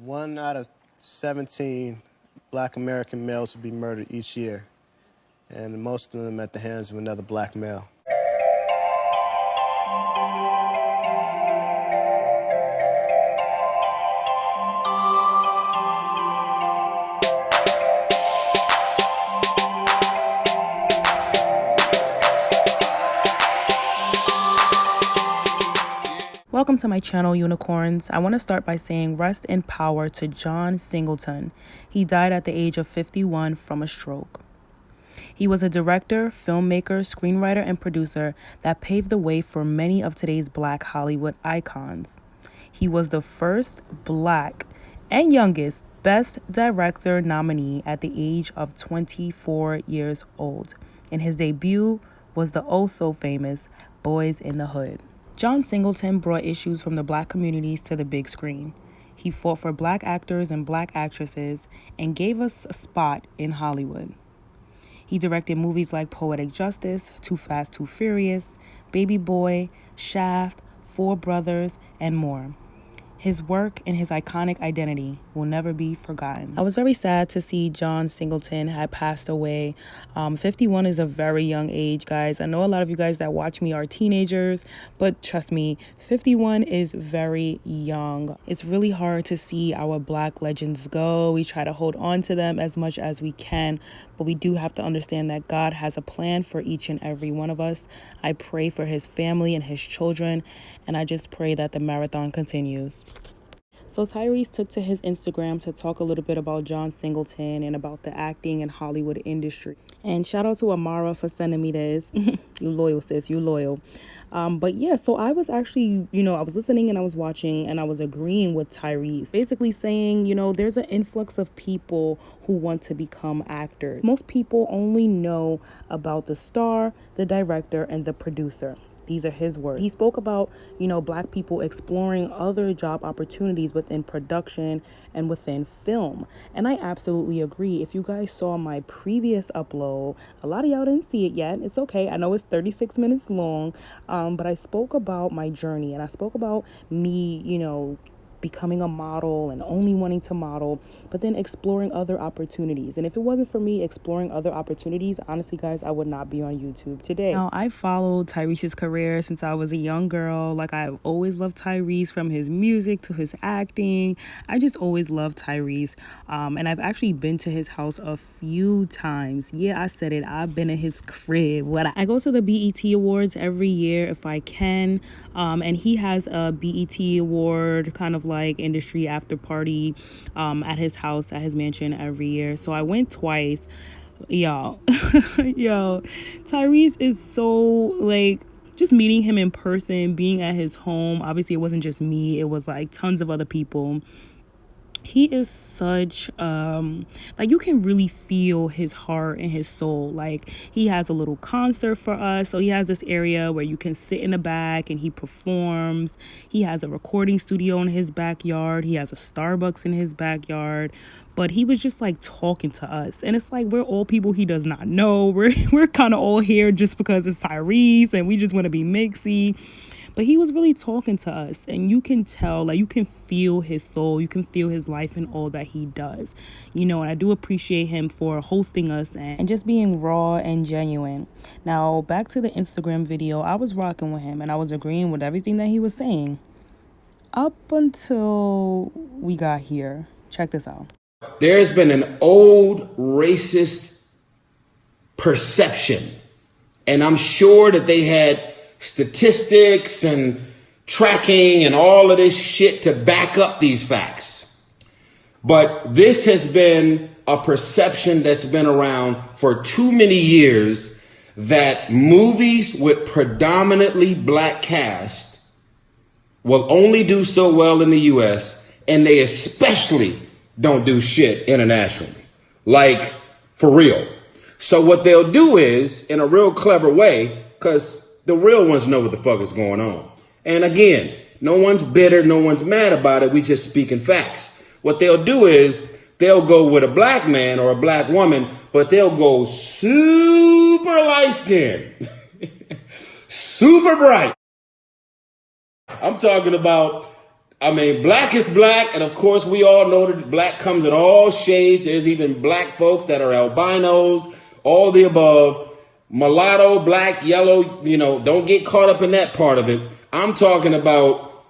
1 out of 17 black American males will be murdered each year, and most of them at the hands of another black male. Welcome to my channel, Unicorns. I want to start by saying rest in power to John Singleton. He died at the age of 51 from a stroke. He was a director, filmmaker, screenwriter, and producer that paved the way for many of today's black Hollywood icons. He was the first black and youngest Best Director nominee at the age of 24 years old, and his debut was the oh-so-famous Boys in the Hood. John Singleton brought issues from the black communities to the big screen. He fought for black actors and black actresses and gave us a spot in Hollywood. He directed movies like Poetic Justice, Too Fast, Too Furious, Baby Boy, Shaft, Four Brothers, and more. His work and his iconic identity will never be forgotten. I was very sad to see John Singleton had passed away. 51 is a very young age, guys. I know a lot of you guys that watch me are teenagers, but trust me, 51 is very young. It's really hard to see our black legends go. We try to hold on to them as much as we can, but we do have to understand that God has a plan for each and every one of us. I pray for his family and his children, and I just pray that the marathon continues. So Tyrese took to his Instagram to talk a little bit about John Singleton and about the acting and Hollywood industry. And shout out to Amara for sending me this. You loyal, sis, you loyal. But yeah, so I was actually, I was listening and I was watching and I was agreeing with Tyrese. Basically saying, there's an influx of people who want to become actors. Most people only know about the star, the director, and the producer. These are his words. He spoke about, black people exploring other job opportunities within production and within film. And I absolutely agree. If you guys saw my previous upload, a lot of y'all didn't see it yet. It's okay. I know it's 36 minutes long, but I spoke about my journey and I spoke about me, becoming a model and only wanting to model, but then exploring other opportunities. And if it wasn't for me exploring other opportunities, honestly, guys, I would not be on YouTube today. Now, I followed Tyrese's career since I was a young girl. Like, I've always loved Tyrese, from his music to his acting. I just always loved Tyrese. And I've actually been to his house a few times. Yeah, I said it. I've been in his crib. I go to the BET Awards every year if I can. And he has a BET Award kind of like industry after party at his house, at his mansion every year. So I went twice. Y'all, Tyrese is so just meeting him in person, being at his home. Obviously, it wasn't just me. It was like tons of other people. He is such, you can really feel his heart and his soul. Like, he has a little concert for us. So he has this area where you can sit in the back and he performs. He has a recording studio in his backyard. He has a Starbucks in his backyard. But he was just talking to us. And it's like, we're all people he does not know. We're kind of all here just because it's Tyrese and we just want to be mixy. But he was really talking to us, and you can tell, you can feel his soul, you can feel his life and all that he does, and I do appreciate him for hosting us and just being raw and genuine. Now, back to the Instagram video, I was rocking with him and I was agreeing with everything that he was saying up until we got here. Check this out. There's been an old racist perception, and I'm sure that they had statistics and tracking and all of this shit to back up these facts. But this has been a perception that's been around for too many years, that movies with predominantly black cast will only do so well in the US, and they especially don't do shit internationally. Like, for real. So what they'll do is, in a real clever way, because the real ones know what the fuck is going on. And again, no one's bitter, no one's mad about it. We just speaking facts. What they'll do is they'll go with a black man or a black woman, but they'll go super light skinned, super bright. I'm talking about I mean, black is black, and of course we all know that black comes in all shades. There's even black folks that are albinos, all the above. Mulatto, black, yellow, don't get caught up in that part of it. I'm talking about,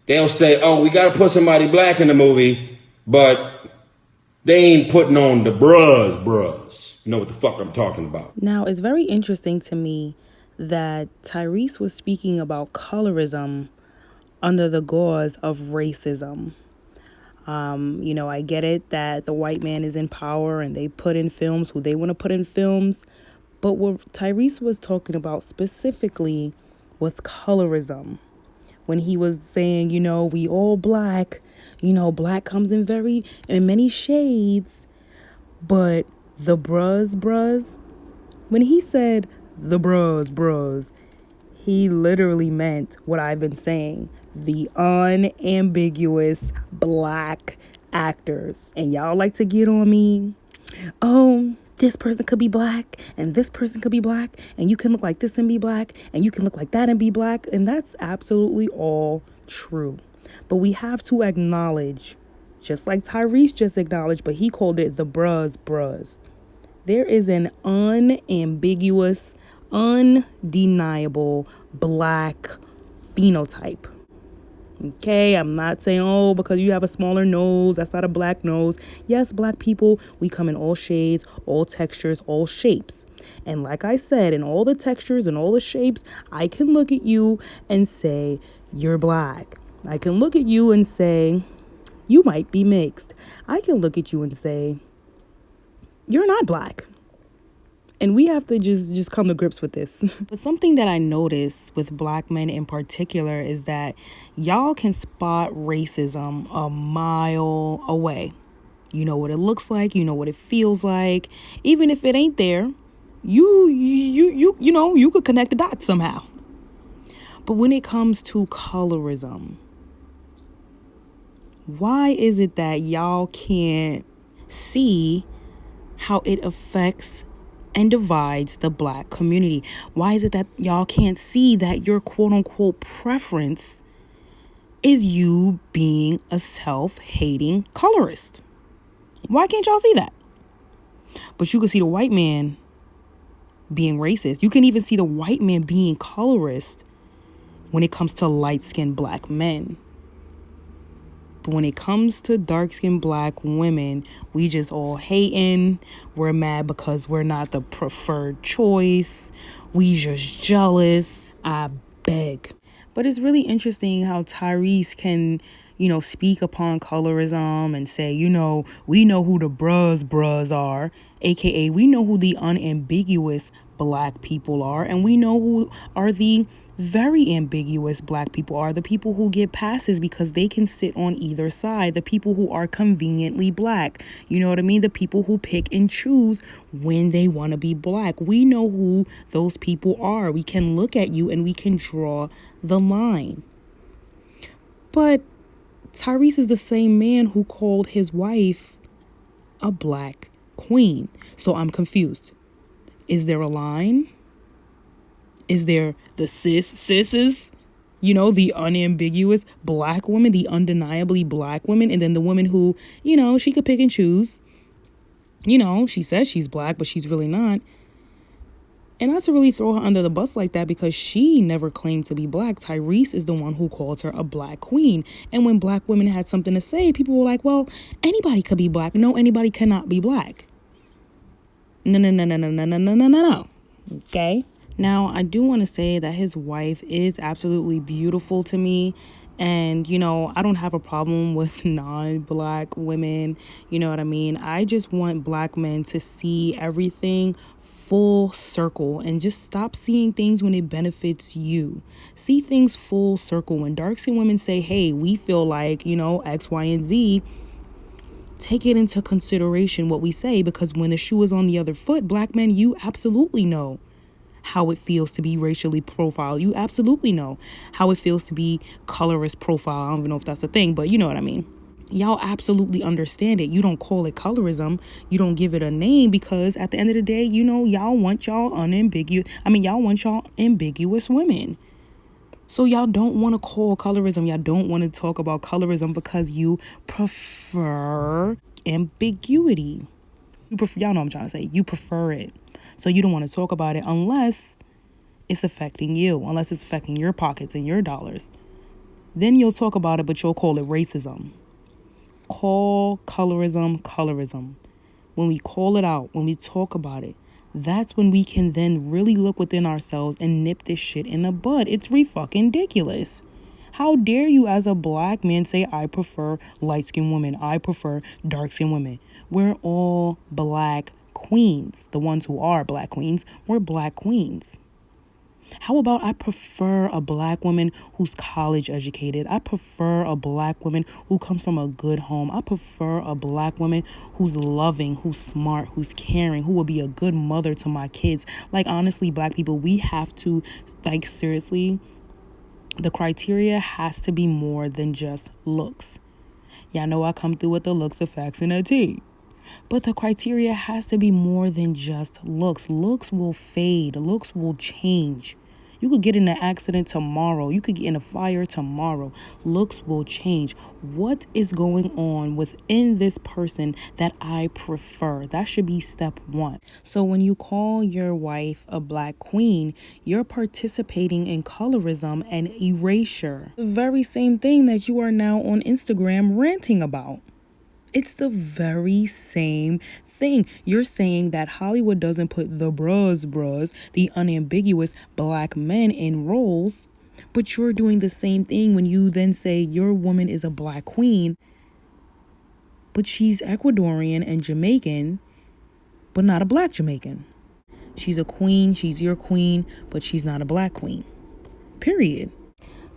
they'll say, oh, we got to put somebody black in the movie, but they ain't putting on the bros. You know what the fuck I'm talking about. Now, it's very interesting to me that Tyrese was speaking about colorism under the gauze of racism. I get it that the white man is in power and they put in films who they want to put in films. But what Tyrese was talking about specifically was colorism. When he was saying, we all black, black comes in many shades. But the bros, when he said the bros, he literally meant what I've been saying. The unambiguous black actors. And y'all like to get on me. Oh, this person could be black and this person could be black. And you can look like this and be black. And you can look like that and be black. And that's absolutely all true. But we have to acknowledge, just like Tyrese just acknowledged, but he called it the bros. There is an unambiguous, undeniable black phenotype. Okay, I'm not saying, because you have a smaller nose, that's not a black nose. Yes, black people, we come in all shades, all textures, all shapes. And like I said, in all the textures and all the shapes, I can look at you and say, you're black. I can look at you and say, you might be mixed. I can look at you and say, you're not black. And we have to just come to grips with this. But something that I notice with black men in particular is that y'all can spot racism a mile away. You know what it looks like. You know what it feels like. Even if it ain't there, you could connect the dots somehow. But when it comes to colorism, why is it that y'all can't see how it affects and divides the black community? Why is it that y'all can't see that your quote unquote preference is you being a self-hating colorist? Why can't y'all see that? But you can see the white man being racist. You can even see the white man being colorist when it comes to light-skinned black men. But when it comes to dark-skinned black women, we just all hating. We're mad because we're not the preferred choice. We just jealous. I beg. But it's really interesting how Tyrese can, speak upon colorism and say, we know who the bros are, aka we know who the unambiguous black people are, and we know who are the very ambiguous black people are, the people who get passes because they can sit on either side, the people who are conveniently black, you know what I mean, the people who pick and choose when they want to be black. We know who those people are. We can look at you and we can draw the line. But Tyrese is the same man who called his wife a black queen. So I'm confused. Is there a line? Is there the sisses, the unambiguous black woman, the undeniably black women, and then the woman who, she could pick and choose. She says she's black, but she's really not. And not to really throw her under the bus like that because she never claimed to be black. Tyrese is the one who called her a black queen. And when black women had something to say, people were like, well, anybody could be black. No, anybody cannot be black. No. Okay? Now, I do want to say that his wife is absolutely beautiful to me. And, I don't have a problem with non-black women. You know what I mean? I just want black men to see everything full circle and just stop seeing things when it benefits you. See things full circle. When dark-skinned women say, hey, we feel like, X, Y, and Z, take it into consideration what we say, because when the shoe is on the other foot, black men, you absolutely know how it feels to be racially profiled. You absolutely know how it feels to be colorist profile. I don't even know if that's a thing, but you know what I mean. Y'all absolutely understand it. You don't call it colorism. You don't give it a name because at the end of the day, y'all want y'all ambiguous women. So y'all don't want to call colorism. Y'all don't want to talk about colorism because you prefer ambiguity. Y'all know what I'm trying to say. You prefer it. So you don't want to talk about it unless it's affecting you, unless it's affecting your pockets and your dollars. Then you'll talk about it, but you'll call it racism. Call colorism colorism. When we call it out, when we talk about it, that's when we can then really look within ourselves and nip this shit in the bud. It's fucking ridiculous. How dare you as a black man say, I prefer light-skinned women, I prefer dark-skinned women. We're all black queens. The ones who are black queens, we're black queens. How about I prefer a black woman who's college educated? I prefer a black woman who comes from a good home. I prefer a black woman who's loving, who's smart, who's caring, who will be a good mother to my kids. Like, honestly, black people, we have to, like, seriously, the criteria has to be more than just looks. Y'all know I come through with the looks, the facts, and the tea. But the criteria has to be more than just looks. Looks will fade. Looks will change. You could get in an accident tomorrow. You could get in a fire tomorrow. Looks will change. What is going on within this person that I prefer? That should be step one. So when you call your wife a black queen, you're participating in colorism and erasure. The very same thing that you are now on Instagram ranting about. It's the very same thing. You're saying that Hollywood doesn't put the bras, the unambiguous black men in roles, but you're doing the same thing when you then say your woman is a black queen, but she's Ecuadorian and Jamaican, but not a black Jamaican. She's a queen, she's your queen, but she's not a black queen. Period.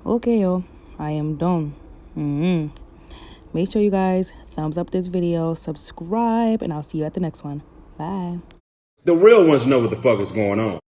Okay, yo, I am done. Make sure you guys thumbs up this video, subscribe, and I'll see you at the next one. Bye. The real ones know what the fuck is going on.